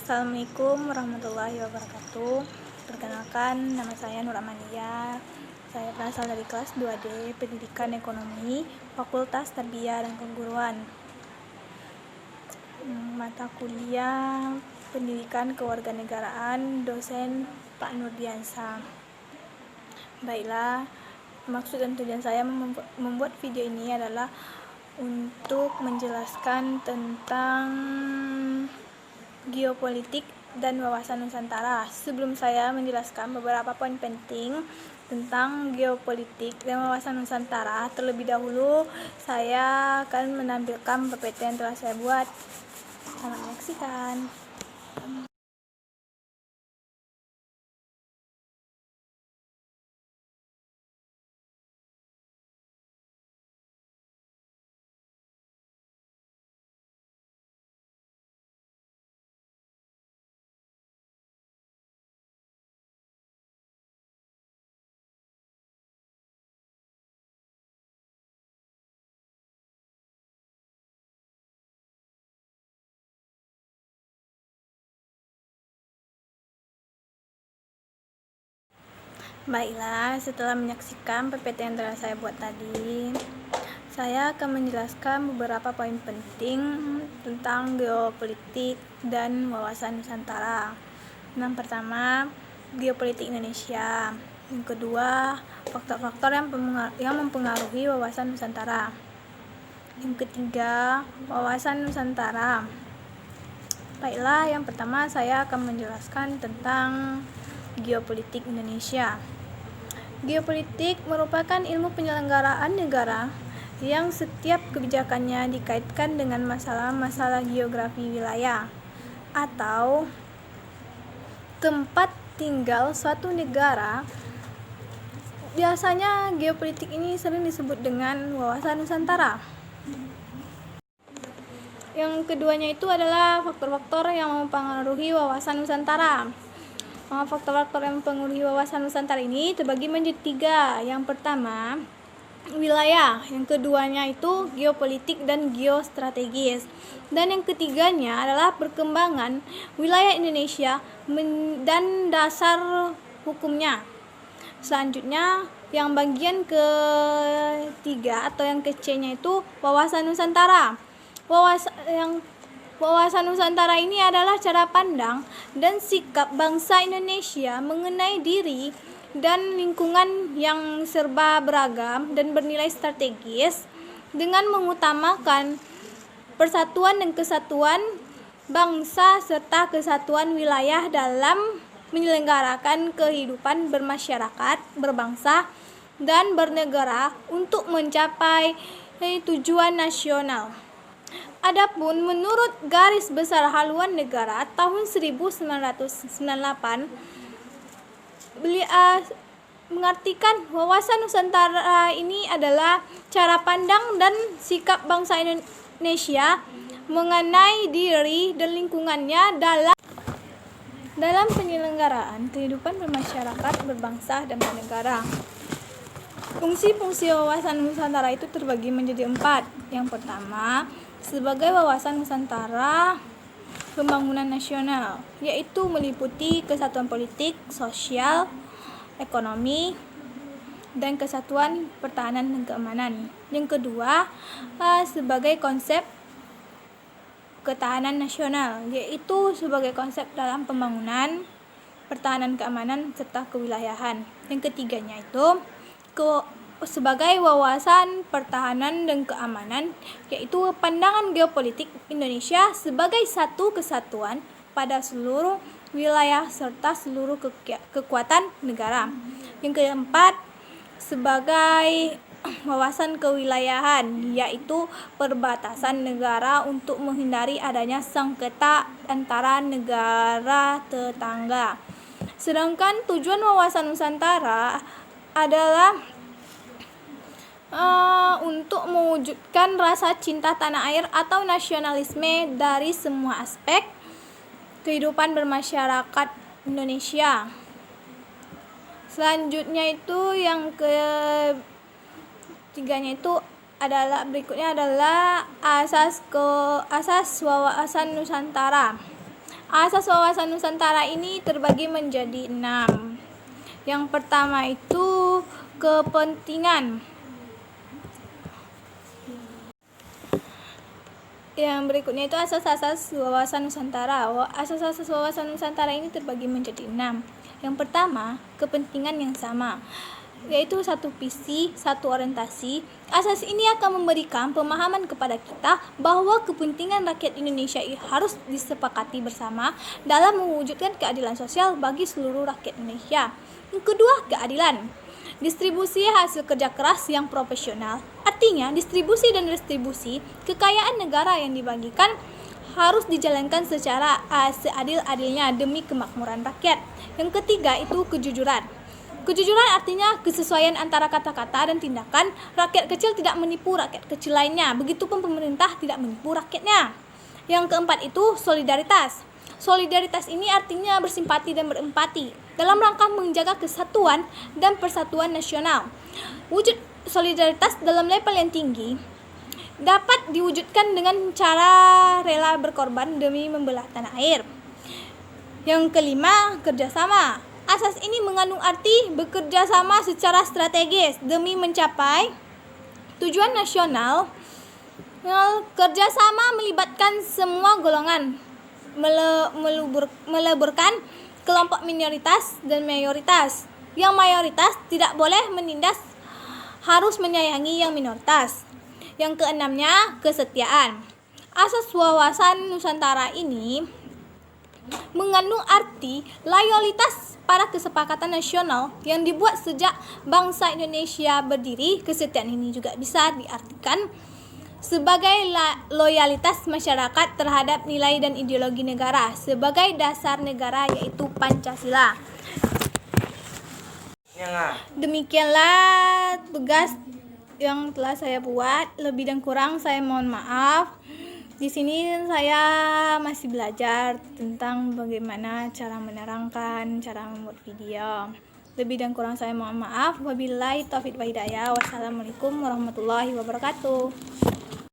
Assalamualaikum warahmatullahi wabarakatuh. Perkenalkan, nama saya Nur Amalia. Saya berasal dari kelas 2D Pendidikan Ekonomi, Fakultas Tarbiyah dan Keguruan. Mata kuliah Pendidikan Kewarganegaraan, dosen Pak Nurdiansa. Baiklah, maksud dan tujuan saya membuat video ini adalah untuk menjelaskan tentang geopolitik dan wawasan Nusantara. Sebelum saya menjelaskan beberapa poin penting tentang geopolitik dan wawasan Nusantara, terlebih dahulu saya akan menampilkan PPT yang telah saya buat. Selamat menyaksikan. Baiklah, setelah menyaksikan PPT yang telah saya buat tadi, saya akan menjelaskan beberapa poin penting tentang geopolitik dan wawasan Nusantara. Yang pertama, geopolitik Indonesia. Yang kedua, faktor-faktor yang mempengaruhi wawasan Nusantara. Yang ketiga, wawasan Nusantara. Baiklah, yang pertama saya akan menjelaskan tentang geopolitik Indonesia. Geopolitik merupakan ilmu penyelenggaraan negara yang setiap kebijakannya dikaitkan dengan masalah-masalah geografi wilayah atau tempat tinggal suatu negara. Biasanya geopolitik ini sering disebut dengan wawasan Nusantara. Yang keduanya itu adalah faktor-faktor yang mempengaruhi wawasan Nusantara. Faktor-faktor yang mempengaruhi wawasan Nusantara ini terbagi menjadi 3. Yang pertama, wilayah. Yang keduanya itu geopolitik dan geostrategis. Dan yang ketiganya adalah perkembangan wilayah Indonesia dan dasar hukumnya. Selanjutnya, yang bagian ketiga atau yang ke-C-nya itu wawasan Nusantara. Wawasan Nusantara ini adalah cara pandang dan sikap bangsa Indonesia mengenai diri dan lingkungan yang serba beragam dan bernilai strategis dengan mengutamakan persatuan dan kesatuan bangsa serta kesatuan wilayah dalam menyelenggarakan kehidupan bermasyarakat, berbangsa, dan bernegara untuk mencapai tujuan nasional. Adapun menurut Garis Besar Haluan Negara tahun 1998, beliau mengartikan wawasan Nusantara ini adalah cara pandang dan sikap bangsa Indonesia mengenai diri dan lingkungannya dalam penyelenggaraan kehidupan bermasyarakat, berbangsa, dan bernegara. Fungsi-fungsi wawasan Nusantara itu terbagi menjadi 4. Yang pertama, sebagai wawasan Nusantara pembangunan nasional, yaitu meliputi kesatuan politik, sosial, ekonomi, dan kesatuan pertahanan dan keamanan. Yang kedua, sebagai konsep ketahanan nasional, yaitu sebagai konsep dalam pembangunan, pertahanan keamanan, serta kewilayahan. Yang ketiganya itu sebagai wawasan pertahanan dan keamanan, yaitu pandangan geopolitik Indonesia sebagai satu kesatuan pada seluruh wilayah serta seluruh kekuatan negara. Yang keempat, sebagai wawasan kewilayahan, yaitu perbatasan negara untuk menghindari adanya sengketa antara negara tetangga. Sedangkan tujuan wawasan Nusantara adalah untuk mewujudkan rasa cinta tanah air atau nasionalisme dari semua aspek kehidupan bermasyarakat Indonesia. Selanjutnya itu yang ketiganya itu berikutnya adalah asas wawasan Nusantara. Asas wawasan Nusantara ini terbagi menjadi 6. Yang pertama itu kepentingan. Yang berikutnya itu asas-asas wawasan Nusantara. Asas-asas wawasan Nusantara ini terbagi menjadi 6. Yang pertama, kepentingan yang sama, yaitu satu visi, satu orientasi. Asas ini akan memberikan pemahaman kepada kita bahwa kepentingan rakyat Indonesia harus disepakati bersama dalam mewujudkan keadilan sosial bagi seluruh rakyat Indonesia. Yang kedua, keadilan. Distribusi hasil kerja keras yang profesional. Artinya, distribusi dan restribusi kekayaan negara yang dibagikan harus dijalankan secara seadil-adilnya demi kemakmuran rakyat. Yang ketiga itu kejujuran. Kejujuran artinya kesesuaian antara kata-kata dan tindakan. Rakyat kecil tidak menipu rakyat kecil lainnya. Begitupun pemerintah tidak menipu rakyatnya. Yang keempat itu solidaritas. Solidaritas ini artinya bersimpati dan berempati dalam rangka menjaga kesatuan dan persatuan nasional. Wujud solidaritas dalam level yang tinggi dapat diwujudkan dengan cara rela berkorban demi membelah tanah air. Yang kelima, kerjasama. Asas ini mengandung arti bekerja sama secara strategis demi mencapai tujuan nasional. Kerjasama melibatkan semua golongan, meleburkan kelompok minoritas dan mayoritas. Yang mayoritas tidak boleh menindas, harus menyayangi yang minoritas. Yang keenamnya, kesetiaan. Asas wawasan Nusantara ini mengandung arti loyalitas pada kesepakatan nasional yang dibuat sejak bangsa Indonesia berdiri. Kesetiaan ini juga bisa diartikan sebagai loyalitas masyarakat terhadap nilai dan ideologi negara sebagai dasar negara, yaitu Pancasila. Demikianlah tugas yang telah saya buat. Lebih dan kurang saya mohon maaf. Di sini saya masih belajar tentang bagaimana cara menerangkan, cara membuat video. Lebih dan kurang saya mohon maaf. Wabillahi taufiq wa hidayah. Wassalamualaikum warahmatullahi wabarakatuh.